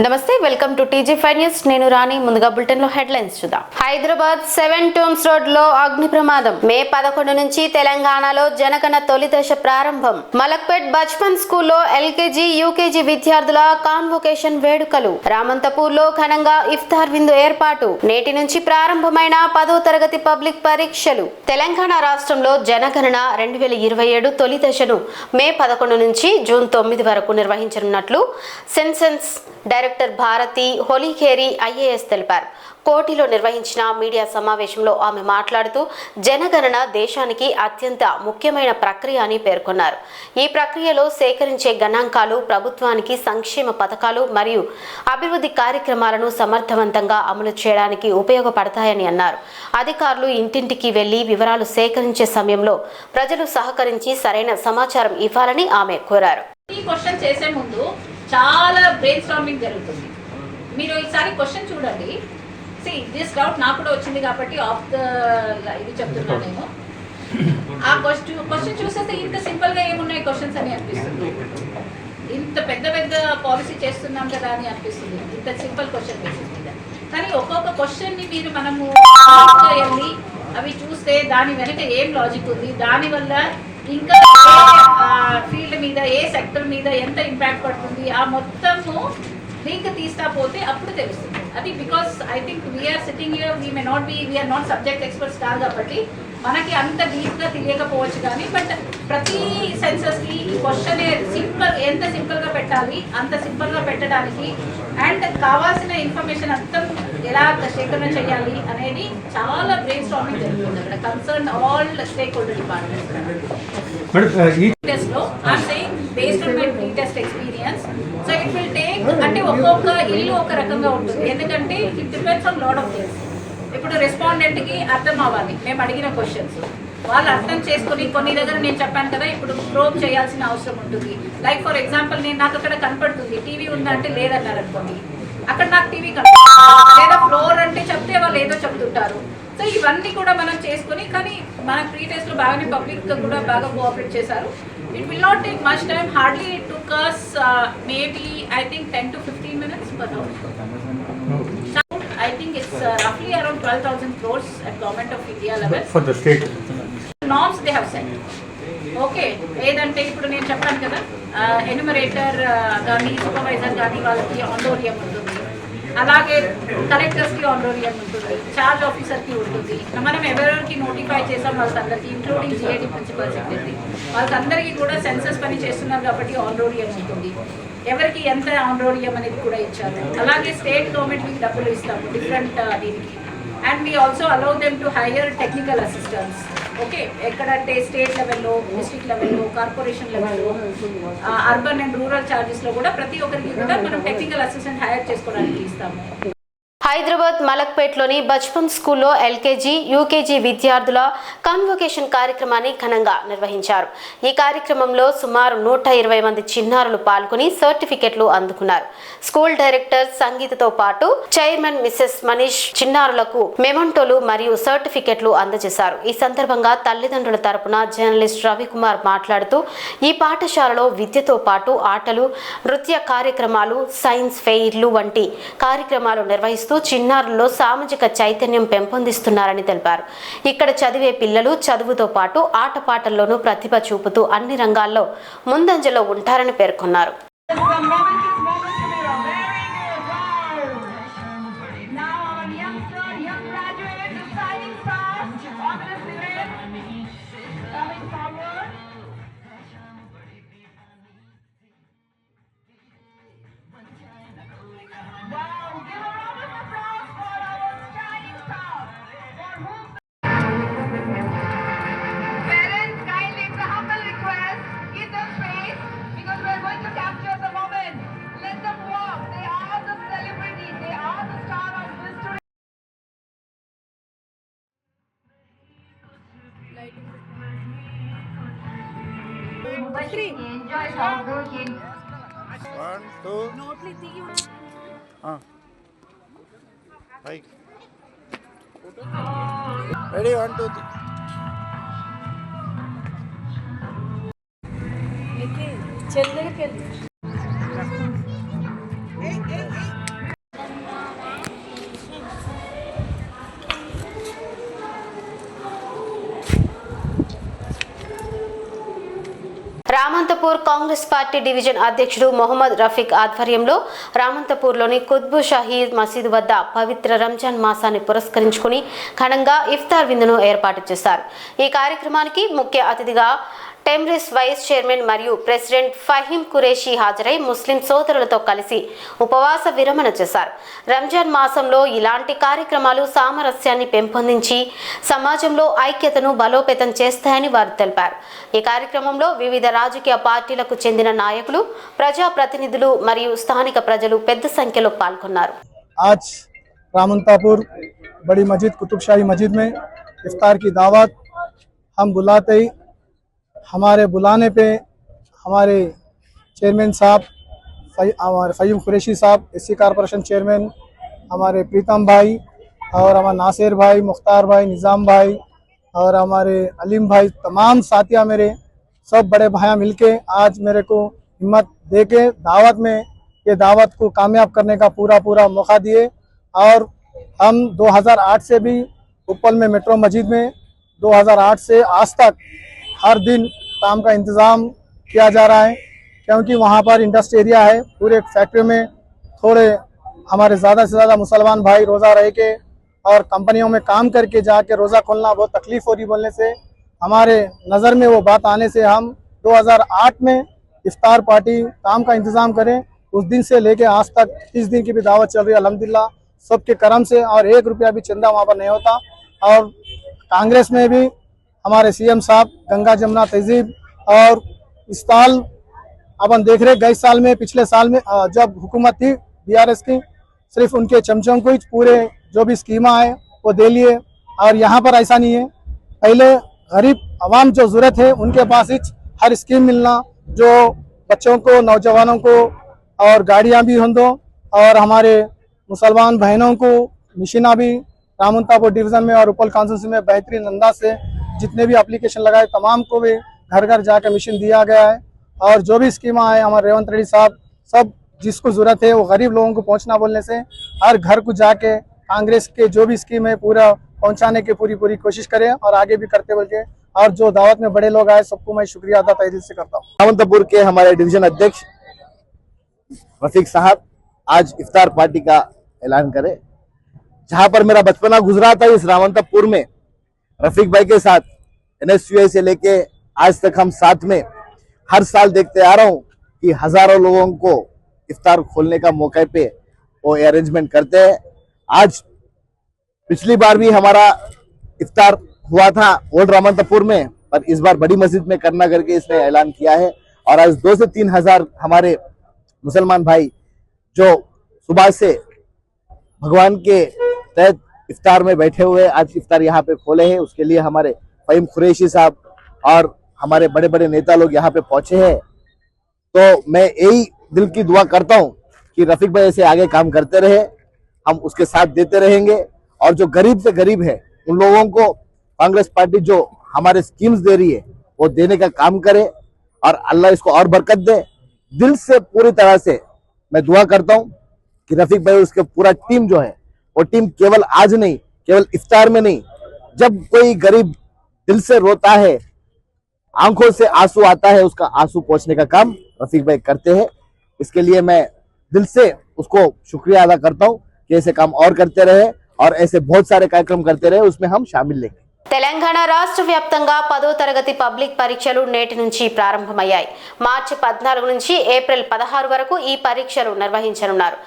నమస్తే welcome to టీజీ5 news నేను రాణి ముందుగా బులెటిన్ లో హెడ్లైన్స్ చూద్దాం. హైదరాబాద్ 7 టూమ్స్ రోడ్ లో అగ్ని ప్రమాదం. మే 11 నుంచి తెలంగాణలో జనగణ తొలి దశ ప్రారంభం. మలక్పేట్ బచ్పన్ స్కూల్లో ఎల్కేజీ యూకేజీ విద్యార్థుల కాన్వొకేషన్ వేడుకలు. రామంతపూర్ లో ఘనంగా ఇఫ్తార్ విందు ఏర్పాటు. నేటి నుంచి ప్రారంభమైన 10వ తరగతి పబ్లిక్ పరీక్షలు. తెలంగాణ రాష్ట్రంలో జనగణన 2027 తొలి దశను మే 11 నుంచి జూన్ 9 వరకు నిర్వహించనున్నట్లు సెన్సస్ డైరెక్టర్ భారతి హోలీఖేరి ఐఏఎస్ తెలిపారు. కోటిలో నిర్వహించిన మీడియా సమావేశంలో ఆమె మాట్లాడుతూ జనగణన దేశానికి అత్యంత ముఖ్యమైన ప్రక్రియ అని పేర్కొన్నారు. ఈ ప్రక్రియలో సేకరించే గణాంకాలు ప్రభుత్వానికి సంక్షేమ పథకాలు మరియు అభివృద్ధి కార్యక్రమాలను సమర్థవంతంగా అమలు చేయడానికి ఉపయోగపడతాయని అన్నారు. అధికారులు ఇంటింటికి వెళ్లి వివరాలు సేకరించే సమయంలో ప్రజలు సహకరించి సరైన సమాచారం ఇవ్వాలని ఆమె కోరారు. చాలా బ్రెయిన్ స్టార్మింగ్ జరుగుతుంది. మీరు ఈసారి క్వశ్చన్ చూడండి. దిస్ డౌట్ నాకు కూడా వచ్చింది కాబట్టి ఆఫ్ ద ఇది చెప్తున్నా నేను. ఆ క్వశ్చన్ చూసేస్తే ఇంత సింపుల్ గా ఏమున్నాయి క్వశ్చన్స్ అని అనిపిస్తుంది. ఇంత పెద్ద పెద్ద పాలసీ చేస్తున్నాం కదా అని అనిపిస్తుంది ఇంత సింపుల్ క్వశ్చన్ బేసిస్ మీద. కానీ ఒక్కొక్క క్వశ్చన్ ని మీరు మనము వెళ్ళి అవి చూస్తే దాని వెనక ఏం లాజిక్ ఉంది, దానివల్ల ఇంకా ఫీల్డ్ మీద ఏ సెక్టర్ మీద ఎంత ఇంపాక్ట్ పడుతుంది ఆ మొత్తము లింక్ తీస్తా పోతే అప్పుడు తెలుస్తుంది. అది because I think we are sitting here, we are not subject experts కాదు కాబట్టి మనకి అంత డీప్గా తెలియకపోవచ్చు. కానీ బట్ ప్రతి సెన్సస్కి ఈ క్వశ్చన్ ఎంత సింపుల్గా పెట్టాలి అంత సింపుల్గా పెట్టడానికి అండ్ కావాల్సిన ఇన్ఫర్మేషన్ అంతా ఎలా సేకరణ చేయాలి అనేది చాలా బ్రెయిన్ స్టార్మింగ్ జరుగుతుంది అక్కడ. Concern all stake holder departments లో I'm saying based on my pre test experience. So it will take, అంటే ఒక్కొక్క ఇల్లు ఒక రకంగా ఉంటుంది. ఎందుకంటే it depends on lot of things. ఇప్పుడు రెస్పాండెంట్ కి అర్థం అవ్వాలి మేము అడిగిన క్వశ్చన్స్, వాళ్ళు అర్థం చేసుకుని కొన్ని దగ్గర నేను చెప్పాను కదా ఇప్పుడు ప్రోబ్ చేయాల్సిన అవసరం ఉంటుంది. లైక్ ఫర్ ఎగ్జాంపుల్ నాకు అక్కడ కనపడుతుంది టీవీ ఉందంటే లేదన్నారు అనుకోండి, అక్కడ నాకు టీవీ కనపడుతుంది. లేదా ఫ్లోర్ అంటే చెప్తే వాళ్ళు ఏదో చెప్తుంటారు. సో ఇవన్నీ కూడా మనం చేసుకుని, కానీ మన ప్రీ టెస్ట్ లో బాగానే పబ్లిక్ కూడా బాగా కోఆపరేట్ చేశారు. It will not take much time. Hardly it took us maybe I think 10 to 15 minutes per house. So I think it's roughly around 12,000 crores at Government of India level. For the state. Norms they have set. Okay, ఏదంటే ఇప్పుడు నేను చెప్పాను కదా enumerator కానీ supervisor కానీ వాళ్ళకి honorarium ఉంటుంది, అలాగే కలెక్టర్స్కి ఆనరోరియం ఉంటుంది, చార్జ్ ఆఫీసర్కి ఉంటుంది. మనం ఎవరెవరికి నోటిఫై చేసాం వాళ్ళందరికీ ఇంక్లూడింగ్ జిఐడి ప్రిన్సిపల్ సెక్రటరీ వాళ్ళందరికీ కూడా సెన్సస్ పని చేస్తున్నారు కాబట్టి ఆనరోరియం ఉంటుంది. ఎవరికి ఎంత ఆనరోరియం అనేది కూడా ఇచ్చారు. అలాగే స్టేట్ గవర్నమెంట్కి డబ్బులు ఇస్తాము డిఫరెంట్ దీనికి. And we also allow them to hire technical assistants. Okay, ఎక్కడంటే స్టేట్ లెవెల్లో, డిస్ట్రిక్ట్ లెవెల్లో, కార్పొరేషన్ లెవెల్లో, అర్బన్ అండ్ రూరల్ ఛార్జెస్లో కూడా ప్రతి ఒక్కరికి కూడా మనం టెక్నికల్ అసిస్టెంట్ హైర్ చేసుకోవడానికి ఇస్తాము. హైదరాబాద్ మలక్పేట్లోని బచ్పన్ స్కూల్లో ఎల్కేజీ యూకేజీ విద్యార్థుల కాన్వొకేషన్ కార్యక్రమాన్ని ఘనంగా నిర్వహించారు. ఈ కార్యక్రమంలో సుమారు 120 మంది చిన్నారులు పాల్గొని సర్టిఫికెట్లు అందుకున్నారు. స్కూల్ డైరెక్టర్ సంగీతతో పాటు చైర్మన్ మిసెస్ మనీష్ చిన్నారులకు మెమంటోలు మరియు సర్టిఫికెట్లు అందజేశారు. ఈ సందర్భంగా తల్లిదండ్రుల తరపున జర్నలిస్ట్ రవికుమార్ మాట్లాడుతూ ఈ పాఠశాలలో విద్యతో పాటు ఆటలు, నృత్య కార్యక్రమాలు, సైన్స్ ఫెయిర్లు వంటి కార్యక్రమాలు నిర్వహిస్తూ చిన్నారుల్లో సామాజిక చైతన్యం పెంపొందిస్తున్నారని తెలిపారు. ఇక్కడ చదివే పిల్లలు చదువుతో పాటు ఆటపాటల్లోనూ ప్రతిభ చూపుతూ అన్ని రంగాల్లో ముందంజలో ఉంటారని పేర్కొన్నారు. One, two. Right. Ready? 1, 2, 3. चल रहे రామంతపూర్ కాంగ్రెస్ పార్టీ డివిజన్ అధ్యక్షుడు మొహమ్మద్ రఫీక్ ఆధ్వర్యంలో రామంతపూర్లోని కుత్బు షహీద్ మసీదు వద్ద పవిత్ర రంజాన్ మాసాన్ని పురస్కరించుకుని ఘనంగా ఇఫ్తార్ విందును ఏర్పాటు చేశారు. ఈ కార్యక్రమానికి ముఖ్య అతిథిగా టెమ్రిస్ వైస్ చైర్మన్ మరియు ప్రెసిడెంట్ ఫహీం ఖురేషీ హాజరై ముస్లిం సోదరులతో కలిసి ఉపవాస విరమణ చేశారు. రంజాన్ మాసంలో ఇలాంటి కార్యక్రమాలు సామరస్యాన్ని పెంపొందించి సమాజంలో ఐక్యతను బలోపేతం చేస్తాయని వారు తెలిపారు. ఈ కార్యక్రమంలో వివిధ రాజకీయ పార్టీలకు చెందిన నాయకులు, ప్రజాప్రతినిధులు మరియు స్థానిక ప్రజలు పెద్ద సంఖ్యలో పాల్గొన్నారు. आज रामंतापुर बड़ी मस्जिद कुतुबशाही मस्जिद में इफ्तार की दावत हम बुलाते ही हमारे बुलाने पे हमारे चेयरमैन साहब हमारे फहीम कुरैशी साहब, एससी कॉरपोरेशन चेयरमैन हमारे प्रीतम भाई और हमारे नासिर भाई, मुख्तार भाई, निज़ाम भाई और हमारे अलीम भाई, तमाम साथिया मेरे सब बड़े भाइयाँ मिलके आज मेरे को हिम्मत दे के दावत में ये दावत को कामयाब करने का पूरा मौका दिए। और हम 2008 से भी उपल में मेट्रो मस्जिद में 2008 से आज तक हर दिन काम का इंतज़ाम किया जा रहा है, क्योंकि वहाँ पर इंडस्ट्री एरिया है। पूरे फैक्ट्री में थोड़े हमारे ज़्यादा से ज़्यादा मुसलमान भाई रोज़ा रह के और कंपनियों में काम करके जाके रोज़ा खोलना बहुत तकलीफ़ हो रही बोलने से हमारे नज़र में वो बात आने से हम 2008 में इफ्तार पार्टी काम का इंतज़ाम करें। उस दिन से लेके आज तक 30 दिन की भी दावत चल रही है अल्हम्दुलिल्लाह सबके करम से, और 1 रुपया भी चंदा वहाँ पर नहीं होता। और कांग्रेस में भी हमारे सीएम साहब गंगा जमुना तहजीब, और इस साल अपन देख रहे गए साल में पिछले साल में जब हुकूमत थी बीआरएस की, सिर्फ उनके चमचों को ही पूरे जो भी स्कीमा है वो दे लिए। और यहाँ पर ऐसा नहीं है, पहले गरीब आवाम जो ज़रूरत है उनके पास ही हर स्कीम मिलना, जो बच्चों को, नौजवानों को और गाड़ियाँ भी हों दो, और हमारे मुसलमान बहनों को मशीना भी रामंतापुर डिवीज़न में और उपल काउंसिल में बेहतरीन अंदाज से जितने भी एप्लीकेशन लगाए तमाम को भी घर घर जाकर मशीन दिया गया है। और जो भी स्कीमा है हमारे रेवंत रेड्डी साहब सब जिसको ज़रूरत है वो गरीब लोगों को पहुंचना बोलने से हर घर को जाके कांग्रेस के जो भी स्कीम है पूरा पहुंचाने की पूरी कोशिश करें और आगे भी करते बोल के। और जो दावत में बड़े लोग आए सबको मैं शुक्रिया अदा तहे दिल से करता हूँ। रामंतपुर के हमारे डिवीजन अध्यक्ष रफीक साहब आज इफ्तार पार्टी का ऐलान करें। जहां पर मेरा बचपना गुजरा था इस रामंतपुर में रफीक भाई के साथ NSUI से लेके आज तक हम साथ में हर साल देखते आ रहा हूं कि हजारों लोगों को इफ्तार खोलने का मौके पे वो अरेंजमेंट करते हैं। आज पिछली बार भी हमारा इफ्तार हुआ था ओल्ड रामंतपुर में, पर इस बार बड़ी मस्जिद में करना करके इसने ऐलान किया है। और आज 2 से 3 हजार हमारे मुसलमान भाई जो सुबह से भगवान के तहत इफ्तार में बैठे हुए आज इफ्तार यहाँ पे खोले हैं। उसके लिए हमारे फहीम कुरैशी साहब और हमारे बड़े बड़े नेता लोग यहाँ पे पहुंचे हैं। तो मैं यही दिल की दुआ करता हूँ कि रफीक भाई ऐसे आगे काम करते रहे, हम उसके साथ देते रहेंगे। और जो गरीब से गरीब है उन लोगों को कांग्रेस पार्टी जो हमारे स्कीम्स दे रही है वो देने का काम करे, और अल्लाह इसको और बरकत दे। दिल से पूरी तरह से मैं दुआ करता हूँ कि रफीक भाई उसके पूरा टीम जो है वो टीम केवल आज नहीं, केवल इफ्तार में नहीं, जब कोई गरीब दिल से रोता है, आंखों से आंसू आता है, उसका आंसू पोंछने का काम रफीक भाई करते हैं। इसके लिए मैं दिल से उसको शुक्रिया अदा करता हूँ कि ऐसे काम और करते रहे और ऐसे बहुत सारे कार्यक्रम करते रहे, उसमें हम शामिल लेंगे। తెలంగాణ రాష్ట్ర వ్యాప్తంగా 10వ తరగతి పబ్లిక్ పరీక్షలు నేటి నుంచి ప్రారంభమయ్యాయి. మార్చి 14 నుంచి ఏప్రిల్ 16 వరకు ఈ పరీక్షలు నిర్వహించనున్నారు.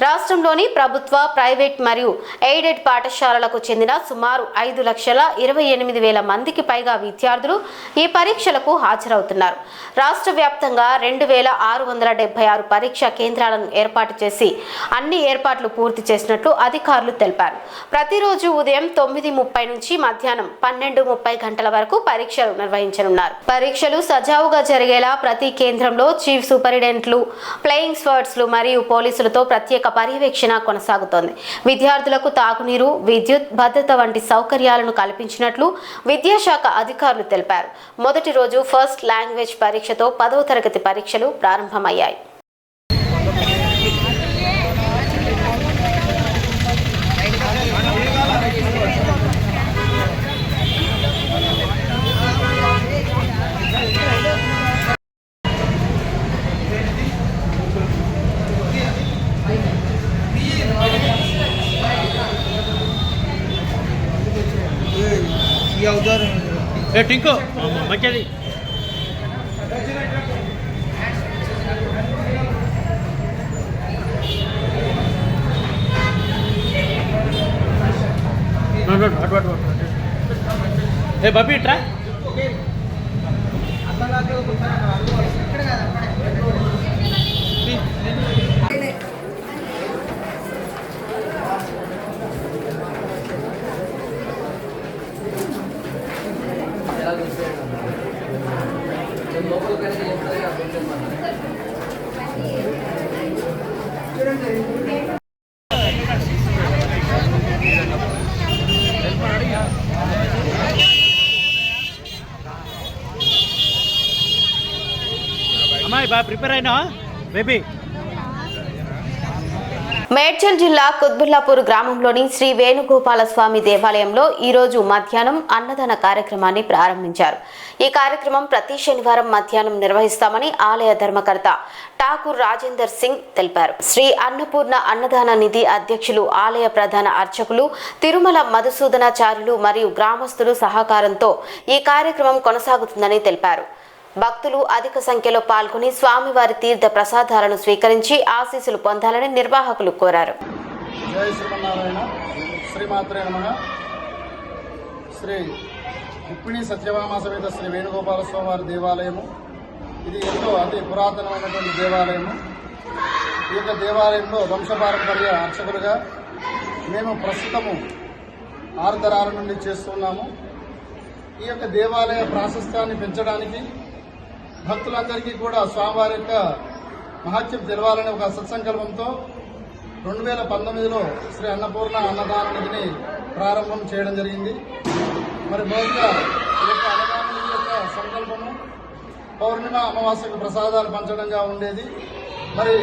రాష్ట్రంలోని ప్రభుత్వ, ప్రైవేట్ మరియు ఎయిడెడ్ పాఠశాలలకు చెందిన సుమారు 5,28,000 మందికి పైగా విద్యార్థులు ఈ పరీక్షలకు హాజరవుతున్నారు. రాష్ట్ర వ్యాప్తంగా 2,676 పరీక్షా కేంద్రాలను ఏర్పాటు చేసి అన్ని ఏర్పాట్లు పూర్తి చేసినట్లు అధికారులు తెలిపారు. ప్రతిరోజు ఉదయం 9:30 నుంచి మధ్యాహ్నం 12:30 గంటల వరకు పరీక్షలు నిర్వహించనున్నారు. పరీక్షలు సజావుగా జరిగేలా ప్రతి కేంద్రంలో చీఫ్ సూపరింటెండెంట్లు, ఫ్లయింగ్ స్క్వాడ్స్లు మరియు పోలీసులతో ప్రత్యేక పర్యవేక్షణ కొనసాగుతోంది. విద్యార్థులకు తాగునీరు, విద్యుత్, భద్రత వంటి సౌకర్యాలను కల్పించినట్లు విద్యాశాఖ అధికారులు తెలిపారు. మొదటి రోజు ఫస్ట్ లాంగ్వేజ్ పరీక్షతో 10వ తరగతి పరీక్షలు ప్రారంభమయ్యాయి. టింకు మంచిది ఏ బాబీ ఇట్రా అమ్మాయి బాగా ప్రిపేర్ అయినా బేబీ. మేడ్చల్ జిల్లా కుత్బుల్లాపూర్ గ్రామంలోని శ్రీ వేణుగోపాల స్వామి దేవాలయంలో ఈరోజు మధ్యాహ్నం అన్నదాన కార్యక్రమాన్ని ప్రారంభించారు. ఈ కార్యక్రమం ప్రతి శనివారం మధ్యాహ్నం నిర్వహిస్తామని ఆలయ ధర్మకర్త ఠాకూర్ రాజేందర్ సింగ్ తెలిపారు. శ్రీ అన్నపూర్ణ అన్నదాన నిధి అధ్యక్షులు, ఆలయ ప్రధాన అర్చకులు తిరుమల మధుసూదనాచార్యులు మరియు గ్రామస్తులు సహకారంతో ఈ కార్యక్రమం కొనసాగుతుందని తెలిపారు. భక్తులు అధిక సంఖ్యలో పాల్గొని స్వామివారి తీర్థ ప్రసాదాలను స్వీకరించి ఆశీస్సులు పొందాలని నిర్వాహకులు కోరారు. జై శ్రీమన్నారాయణ. శ్రీమాత్రే నమః. శ్రీ రుక్మిణీ సత్యభామ సమేత శ్రీ వేణుగోపాల స్వామి వారి దేవాలయము ఇది ఎంతో అతి పురాతనమైనటువంటి దేవాలయము. ఈ యొక్క దేవాలయంలో వంశపారంపర్య అర్చకులుగా మేము ప్రస్తుతము 6 తరాల నుండి చేస్తున్నాము. ఈ యొక్క దేవాలయ ప్రాశస్త్యాన్ని పెంచడానికి భక్తులందరికీ కూడా స్వామివారి యొక్క మహత్యం తెలవాలనే ఒక సత్సంకల్పంతో 2019లో శ్రీ అన్నపూర్ణ అన్నదాన నిధిని ప్రారంభం చేయడం జరిగింది. మరి మొదటిగా ఈ యొక్క అన్నదాన నిధి యొక్క సంకల్పము పౌర్ణిమ అమావాస్యకు ప్రసాదాలు పంచడంగా ఉండేది. మరి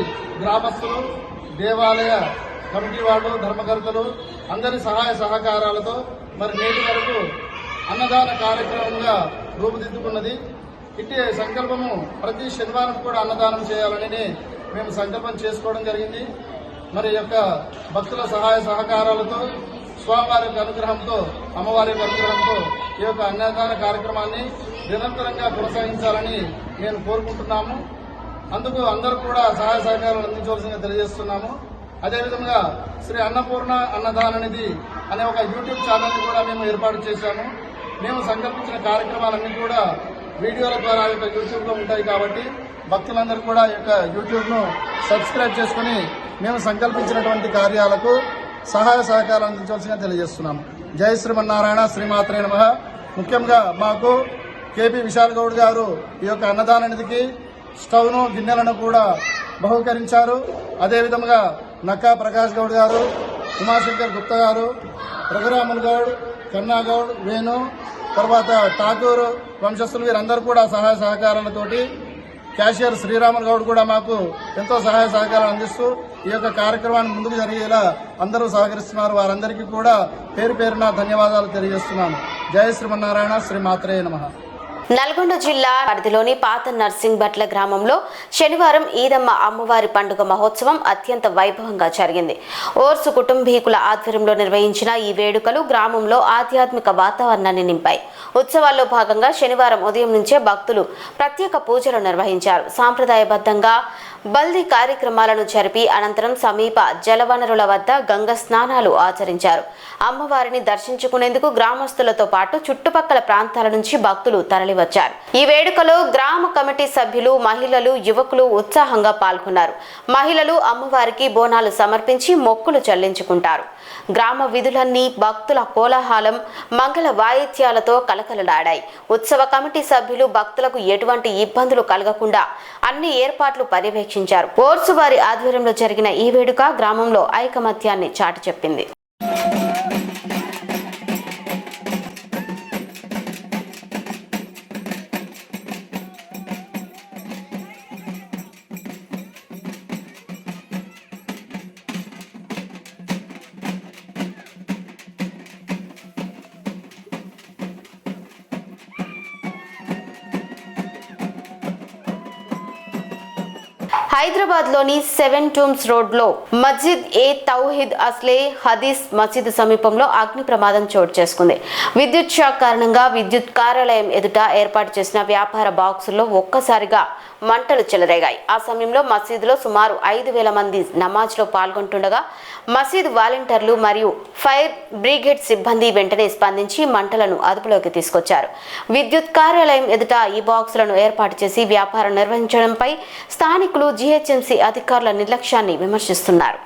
గ్రామస్తులు, దేవాలయ కమిటీ వాళ్ళు, ధర్మకర్తలు అందరి సహాయ సహకారాలతో మరి నేటి వరకు అన్నదాన కార్యక్రమంగా రూపుదిద్దుకున్నది. ఇట్టి సంకల్పము ప్రతి శనివారం కూడా అన్నదానం చేయాలని మేము సంకల్పం చేసుకోవడం జరిగింది. మరి యొక్క భక్తుల సహాయ సహకారాలతో, స్వామివారి యొక్క అనుగ్రహంతో, అమ్మవారి యొక్క అనుగ్రహంతో ఈ యొక్క అన్నదాన కార్యక్రమాన్ని నిరంతరంగా కొనసాగించాలని నేను కోరుకుంటున్నాము. అందుకు అందరూ కూడా సహాయ సహకారాలు అందించవలసిందిగా తెలియజేస్తున్నాము. అదేవిధంగా శ్రీ అన్నపూర్ణ అన్నదాన నిధి అనే ఒక యూట్యూబ్ ఛానల్ని కూడా మేము ఏర్పాటు చేశాము. మేము సంకల్పించిన కార్యక్రమాలన్నీ కూడా వీడియోల ద్వారా యొక్క యూట్యూబ్లో ఉంటాయి కాబట్టి భక్తులందరూ కూడా ఈ యొక్క యూట్యూబ్ను సబ్స్క్రైబ్ చేసుకుని మేము సంకల్పించినటువంటి కార్యాలకు సహాయ సహకారం అందించవలసిందిగా తెలియజేస్తున్నాము. జై శ్రీమన్నారాయణ. శ్రీమాత్రే నమః. ముఖ్యంగా మాకు కేపీ విశాల్ గౌడ్ గారు ఈ యొక్క అన్నదాన నిధికి స్టవ్ను, గిన్నెలను కూడా బహుకరించారు. అదేవిధంగా నక్కా ప్రకాష్ గౌడ్ గారు, ఉమాశంకర్ గుప్తా గారు, రఘురాములు గౌడ్, కన్నా గౌడ్, వేణు, తర్వాత ఠాకూర్ వంశస్థులు వీరందరూ కూడా సహాయ సహకారాలతోటి, క్యాషియర్ శ్రీరాములు గౌడ్ కూడా మాకు ఎంతో సహాయ సహకారాలు అందిస్తూ ఈ యొక్క కార్యక్రమాన్ని ముందుకు జరిగేలా అందరూ సహకరిస్తున్నారు. వారందరికీ కూడా పేరు పేరున ధన్యవాదాలు తెలియజేస్తున్నాను. జయ శ్రీమన్నారాయణ. శ్రీమాత్రే నమః. నల్గొండ జిల్లా పరిధిలోని పాత నర్సింగ్ భట్ల గ్రామంలో శనివారం ఈదమ్మ అమ్మవారి పండుగ మహోత్సవం అత్యంత వైభవంగా జరిగింది. ఓర్సు కుటుంబీకుల ఆధ్వర్యంలో నిర్వహించిన ఈ వేడుకలు గ్రామంలో ఆధ్యాత్మిక వాతావరణాన్ని నింపాయి. ఉత్సవాల్లో భాగంగా శనివారం ఉదయం నుంచే భక్తులు ప్రత్యేక పూజలు నిర్వహించారు. సాంప్రదాయబద్ధంగా బల్దీ కార్యక్రమాలను జరిపి అనంతరం సమీప జలవనరుల వద్ద గంగ స్నానాలు ఆచరించారు. అమ్మవారిని దర్శించుకునేందుకు గ్రామస్తులతో పాటు చుట్టుపక్కల ప్రాంతాల నుంచి భక్తులు తరలివచ్చారు. ఈ వేడుకలో గ్రామ కమిటీ సభ్యులు, మహిళలు, యువకులు ఉత్సాహంగా పాల్గొన్నారు. మహిళలు అమ్మవారికి బోనాలు సమర్పించి మొక్కులు చెల్లించుకుంటారు. గ్రామ విధులన్నీ భక్తుల కోలాహలం, మంగళ వాయిద్యాలతో కలకలలాడాయి. ఉత్సవ కమిటీ సభ్యులు భక్తులకు ఎటువంటి ఇబ్బందులు కలగకుండా అన్ని ఏర్పాట్లు పర్యవేక్షించారు. ఓర్సు వారి ఆధ్వర్యంలో జరిగిన ఈ వేడుక గ్రామంలో ఐకమత్యాన్ని చాటి చెప్పింది. హైదరాబాద్ లోని 7 టూమ్స్ రోడ్ లో మస్జిద్ ఏ తౌహీద్ అస్లే హదీస్ మసీద్ సమీపంలో అగ్ని ప్రమాదం చోటు చేసుకుంది. విద్యుత్ షాక్ కారణంగా విద్యుత్ కార్యాలయం ఎదుట ఏర్పాటు చేసిన వ్యాపార బాక్సుల్లో ఒక్కసారిగా మంటలు చెలరేగాయి. ఆ సమయంలో మసీదులో సుమారు 5,000 మంది నమాజ్ లో పాల్గొంటుండగా మసీదు వాలంటీర్లు మరియు ఫైర్ బ్రిగేడ్ సిబ్బంది వెంటనే స్పందించి మంటలను అదుపులోకి తీసుకొచ్చారు. విద్యుత్ కార్యాలయం ఎదుట ఈ బాక్సులను ఏర్పాటు చేసి వ్యాపారం నిర్వహించడంపై స్థానికులు జీహెచ్ఎంసీ అధికారుల నిర్లక్ష్యాన్ని విమర్శిస్తున్నారు.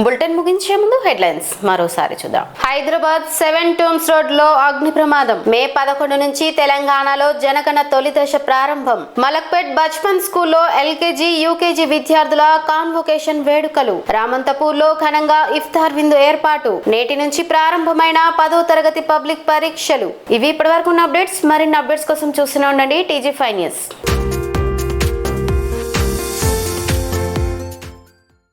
బులెటిన్ ముగించే ముందు హెడ్లైన్స్ మరోసారి చూద్దాం. హైదరాబాద్ 7 టూమ్స్ రోడ్ లో అగ్ని ప్రమాదం. మే 11 నుంచి తెలంగాణలో జనగణ తొలి దశ ప్రారంభం. మలక్పేట్ బచ్పన్ స్కూల్లో ఎల్కేజీ యూకేజీ విద్యార్థుల కాన్వొకేషన్ వేడుకలు. రామంతపూర్ లో ఘనంగా ఇఫ్తార్ విందు ఏర్పాటు. నేటి నుంచి ప్రారంభమైన 10వ తరగతి పబ్లిక్ పరీక్షలు. ఇవి ఇప్పటివరకు ఉన్న అప్డేట్స్. మరిన్ని అప్డేట్స్ కోసం చూస్తూనే ఉండండి TG5 న్యూస్.